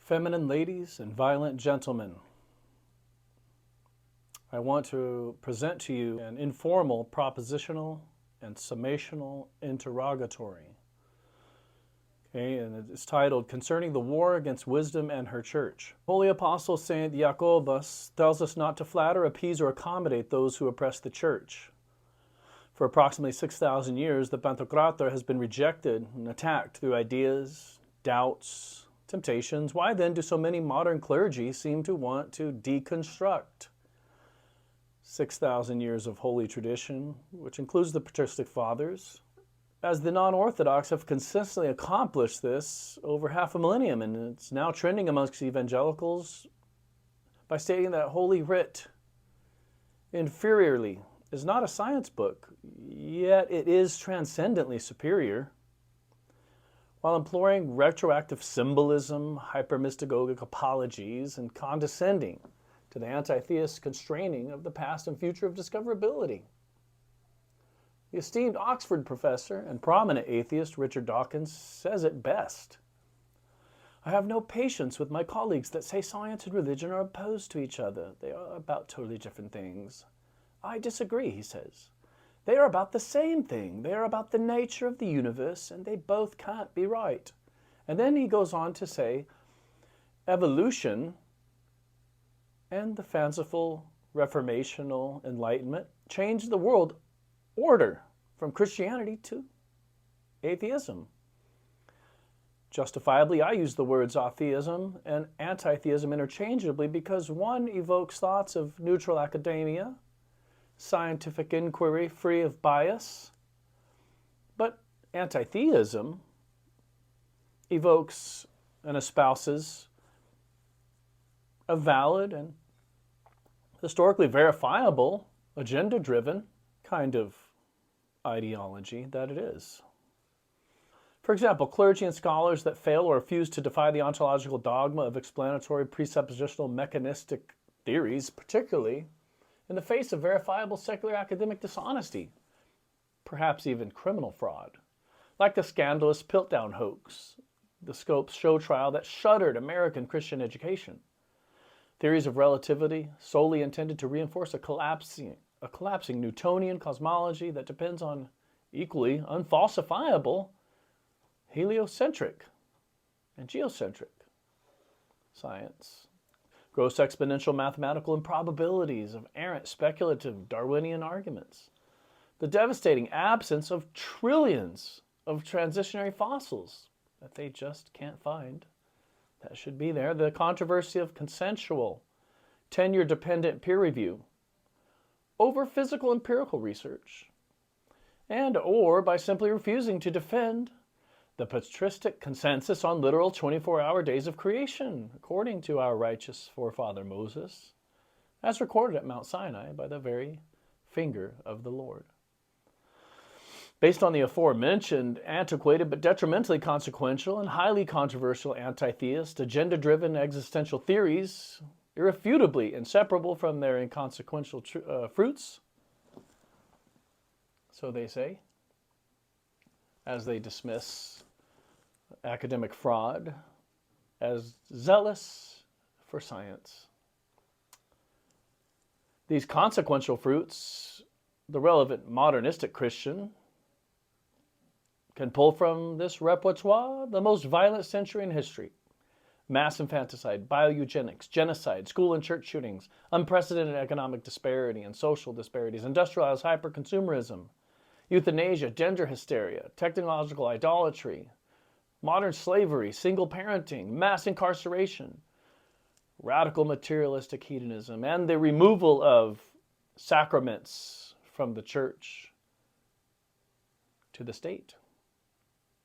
Feminine ladies and violent gentlemen, I want to present to you an informal, propositional, and summational interrogatory. Okay, and it's titled, Concerning the War Against Wisdom and Her Church. Holy Apostle Saint Jacobus tells us not to flatter, appease, or accommodate those who oppress the church. For approximately 6,000 years, the Pantocrator has been rejected and attacked through ideas, doubts, temptations. Why then do so many modern clergy seem to want to deconstruct 6,000 years of holy tradition, which includes the patristic fathers, as the non-Orthodox have consistently accomplished this over half a millennium, and it's now trending amongst evangelicals by stating that Holy Writ inferiorly is not a science book, yet it is transcendently superior, while employing retroactive symbolism, hypermystagogic apologies, and condescending to the anti-theist constraining of the past and future of discoverability. The esteemed Oxford professor and prominent atheist Richard Dawkins says it best. I have no patience with my colleagues that say science and religion are opposed to each other. They are about totally different things. I disagree, he says. They are about the same thing. They are about the nature of the universe, and they both can't be right. And then he goes on to say, evolution and the fanciful reformational enlightenment changed the world order from Christianity to atheism. Justifiably, I use the words atheism and anti-theism interchangeably because one evokes thoughts of neutral academia, scientific inquiry free of bias, but anti-theism evokes and espouses a valid and historically verifiable, agenda-driven kind of ideology that it is. For example, clergy and scholars that fail or refuse to defy the ontological dogma of explanatory presuppositional mechanistic theories, particularly in the face of verifiable secular academic dishonesty, perhaps even criminal fraud, like the scandalous Piltdown hoax, the Scopes show trial that shuttered American Christian education, theories of relativity solely intended to reinforce a collapsing Newtonian cosmology that depends on equally unfalsifiable heliocentric and geocentric science. Gross exponential mathematical improbabilities of errant speculative Darwinian arguments. The devastating absence of trillions of transitionary fossils that they just can't find. That should be there. The controversy of consensual, tenure-dependent peer review over physical empirical research, and or by simply refusing to defend the patristic consensus on literal 24-hour days of creation, according to our righteous forefather Moses, as recorded at Mount Sinai by the very finger of the Lord. Based on the aforementioned antiquated but detrimentally consequential and highly controversial anti-theist, agenda-driven existential theories, irrefutably inseparable from their inconsequential fruits, so they say, as they dismiss academic fraud as zealous for science. These consequential fruits, the relevant modernistic Christian can pull from this repertoire the most violent century in history. Mass infanticide, bioeugenics, genocide, school and church shootings, unprecedented economic disparity and social disparities, industrialized hyperconsumerism, euthanasia, gender hysteria, technological idolatry, modern slavery, single parenting, mass incarceration, radical materialistic hedonism, and the removal of sacraments from the church to the state,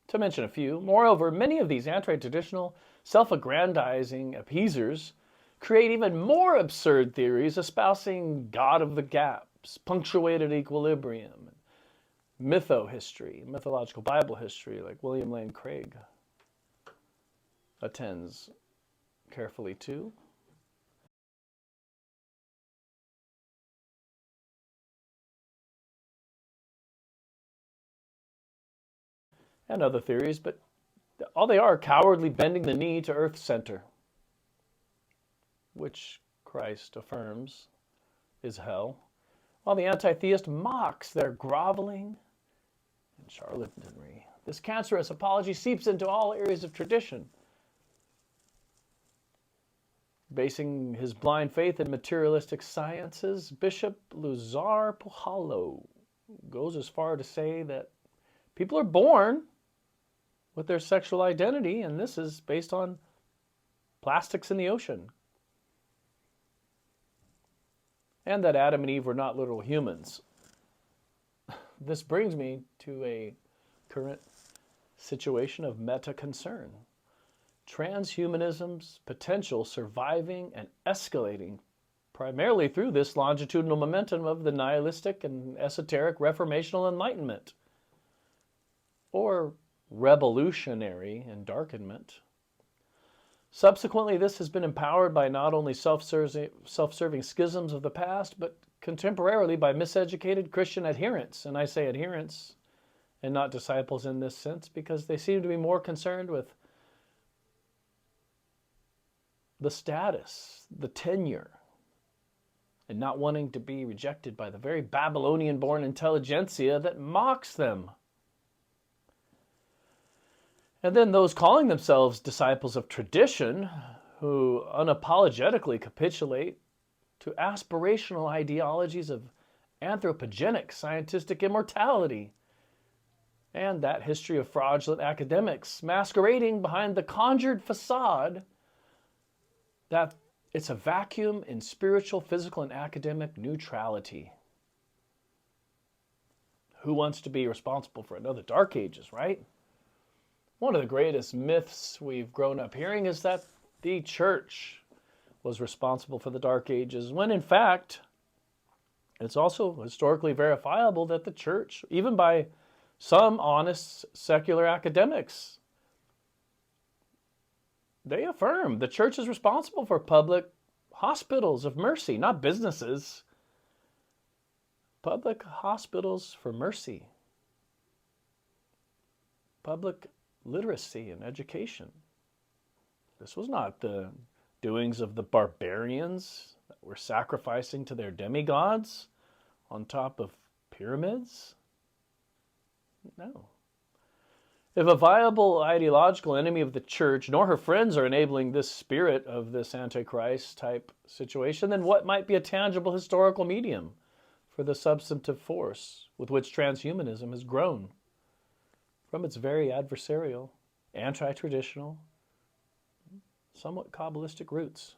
to mention a few. Moreover, many of these anti-traditional, self-aggrandizing appeasers create even more absurd theories espousing God of the gaps, punctuated equilibrium, mytho-history, mythological Bible history, like William Lane Craig attends carefully to. And other theories, but all they are cowardly bending the knee to Earth center. which Christ affirms is hell, while the anti-theist mocks their groveling and charlatanry. This cancerous apology seeps into all areas of tradition, basing his blind faith in materialistic sciences. Bishop Luzar Puhalo goes as far to say that people are born with their sexual identity, and this is based on plastics in the ocean, and that Adam and Eve were not literal humans. This brings me to a current situation of meta-concern. Transhumanism's potential surviving and escalating primarily through this longitudinal momentum of the nihilistic and esoteric reformational enlightenment, or revolutionary endarkenment. Subsequently, this has been empowered by not only self-serving schisms of the past, but contemporarily by miseducated Christian adherents. And I say adherents and not disciples in this sense, because they seem to be more concerned with the status, the tenure, and not wanting to be rejected by the very Babylonian-born intelligentsia that mocks them. And then those calling themselves disciples of tradition, who unapologetically capitulate to aspirational ideologies of anthropogenic scientific immortality, and that history of fraudulent academics masquerading behind the conjured facade that it's a vacuum in spiritual, physical, and academic neutrality. Who wants to be responsible for another Dark Ages, right? One of the greatest myths we've grown up hearing is that the church was responsible for the Dark Ages, when in fact, it's also historically verifiable that the church, even by some honest secular academics, they affirm the church is responsible for public hospitals of mercy, not businesses. Public hospitals for mercy. Public literacy and education. This was not the doings of the barbarians that were sacrificing to their demigods on top of pyramids. No. If a viable ideological enemy of the church nor her friends are enabling this spirit of this Antichrist type situation, then what might be a tangible historical medium for the substantive force with which transhumanism has grown from its very adversarial, anti-traditional, somewhat Kabbalistic roots?